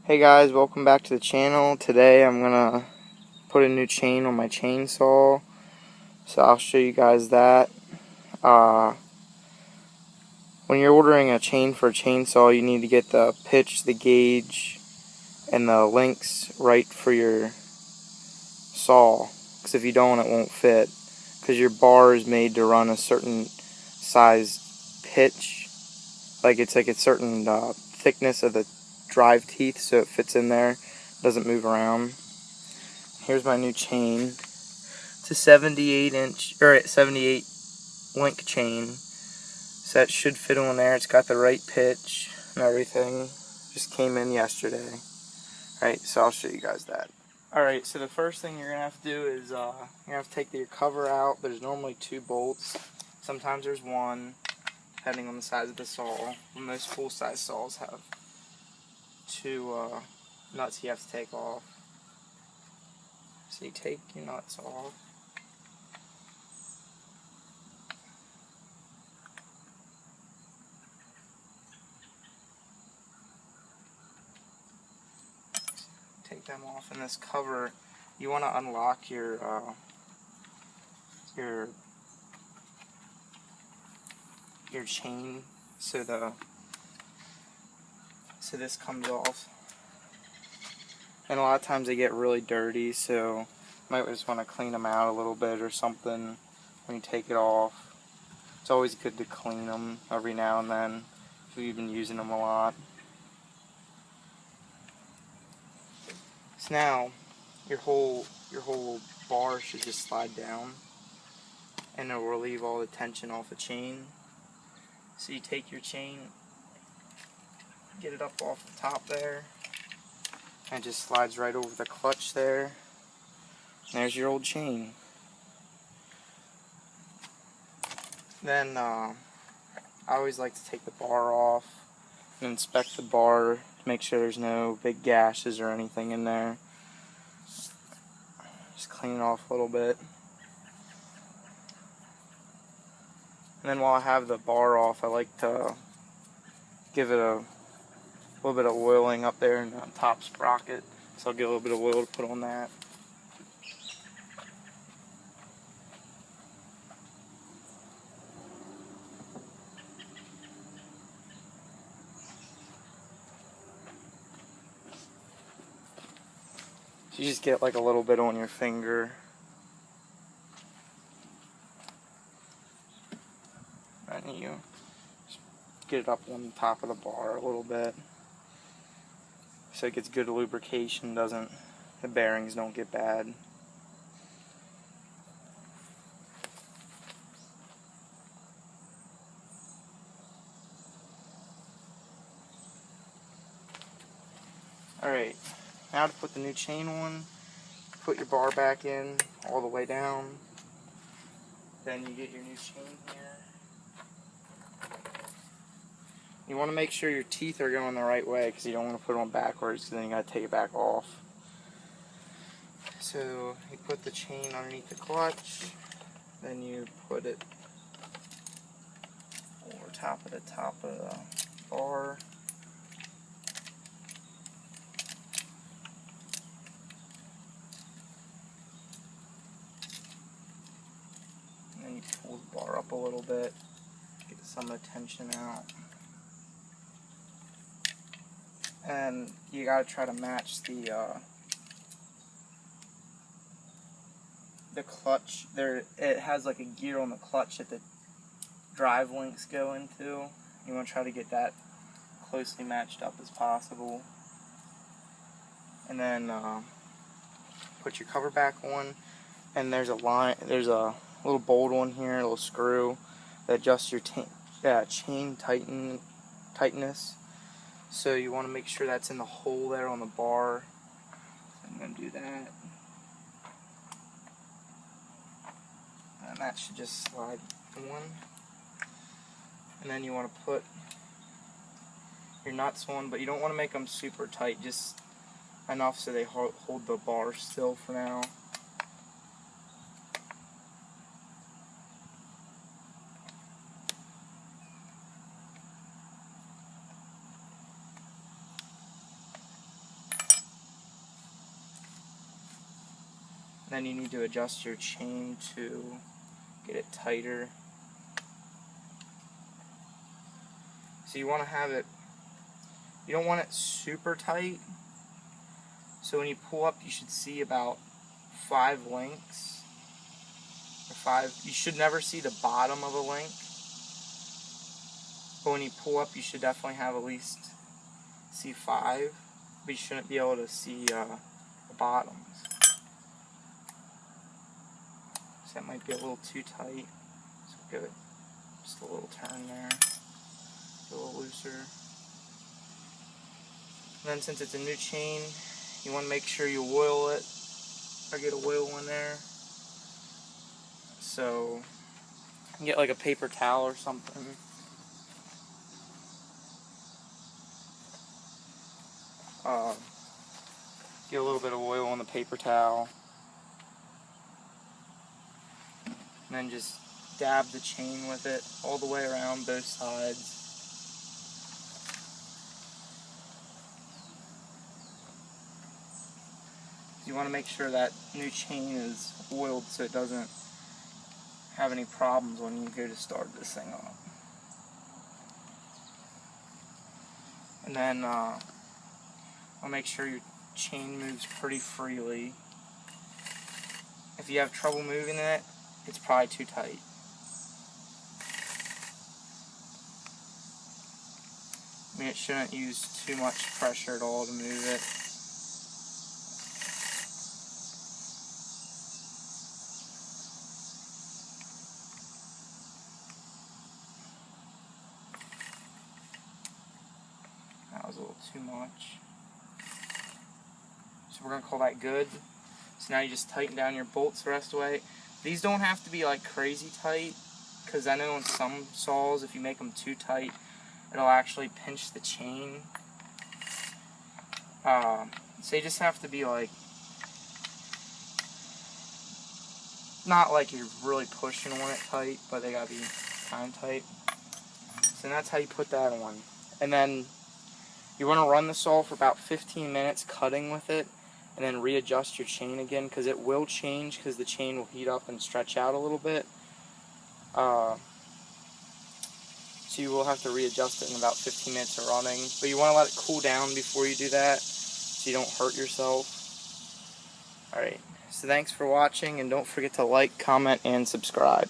Hey guys, welcome back to the channel. Today I'm gonna put a new chain on my chainsaw, so I'll show you guys that. When you're ordering a chain for a chainsaw, you need to get the pitch, the gauge, and the lengths right for your saw, because if you don't, it won't fit, because your bar is made to run a certain size pitch, like it's like a certain thickness of the drive teeth, so it fits in there, doesn't move around. Here's my new chain. It's a 78 link chain, so that should fit on there. It's got the right pitch and everything. Just came in yesterday. Alright, so I'll show you guys that. Alright, so the first thing you're gonna have to do is you're gonna have to take your cover out. There's normally 2 bolts. Sometimes there's 1, depending on the size of the saw. Most full-size saws have 2 nuts you have to take off. So you take your nuts off. Take them off, and this cover, you want to unlock your chain so this comes off. And a lot of times they get really dirty, so you might just want to clean them out a little bit or something when you take it off. It's always good to clean them every now and then if you've been using them a lot. So now your whole bar should just slide down, and it will relieve all the tension off the chain. So you take your chain, get it up off the top there, and it just slides right over the clutch there. And there's your old chain. Then I always like to take the bar off and inspect the bar to make sure there's no big gashes or anything in there. Just clean it off a little bit. And then while I have the bar off, I like to give it a little bit of oiling up there in the top sprocket. So I'll get a little bit of oil to put on that. So you just get like a little bit on your finger. And you just get it up on the top of the bar a little bit, so it gets good lubrication, the bearings don't get bad. Alright, now to put the new chain on, put your bar back in all the way down, then you get your new chain here. You want to make sure your teeth are going the right way, because you don't want to put it on backwards, because then you got to take it back off. So you put the chain underneath the clutch, then you put it over top of the bar. And then you pull the bar up a little bit, get some of the tension out. And you gotta try to match the clutch. It has like a gear on the clutch that the drive links go into. You want to try to get that closely matched up as possible. And then put your cover back on. And there's a little bolt on here, a little screw that adjusts your chain tightness. So you want to make sure that's in the hole there on the bar. I'm going to do that. And that should just slide on. And then you want to put your nuts on, but you don't want to make them super tight, just enough so they hold the bar still for now. Then you need to adjust your chain to get it tighter. So you want to have it, you don't want it super tight. So when you pull up, you should see about 5 links. Or 5, you should never see the bottom of a link. But when you pull up, you should definitely have at least see 5. But you shouldn't be able to see the bottoms. So that might be a little too tight. So give it just a little turn there. A little looser. And then since it's a new chain, you want to make sure you oil it, or get a oil in there. So you get like a paper towel or something. Get a little bit of oil on the paper towel. And then just dab the chain with it all the way around both sides. You want to make sure that new chain is oiled so it doesn't have any problems when you go to start this thing up. And then I'll make sure your chain moves pretty freely. If you have trouble moving it, it's probably too tight. I mean, it shouldn't use too much pressure at all to move it. That was a little too much. So we're going to call that good. So now you just tighten down your bolts the rest of the way. These don't have to be like crazy tight, because I know in some saws, if you make them too tight, it'll actually pinch the chain. So you just have to be like, not like you're really pushing on it tight, but they gotta be kind of tight. So that's how you put that on. And then you want to run the saw for about 15 minutes cutting with it, and then readjust your chain again, because it will change, because the chain will heat up and stretch out a little bit. So you will have to readjust it in about 15 minutes of running. But you want to let it cool down before you do that, so you don't hurt yourself. Alright, so thanks for watching, and don't forget to like, comment, and subscribe.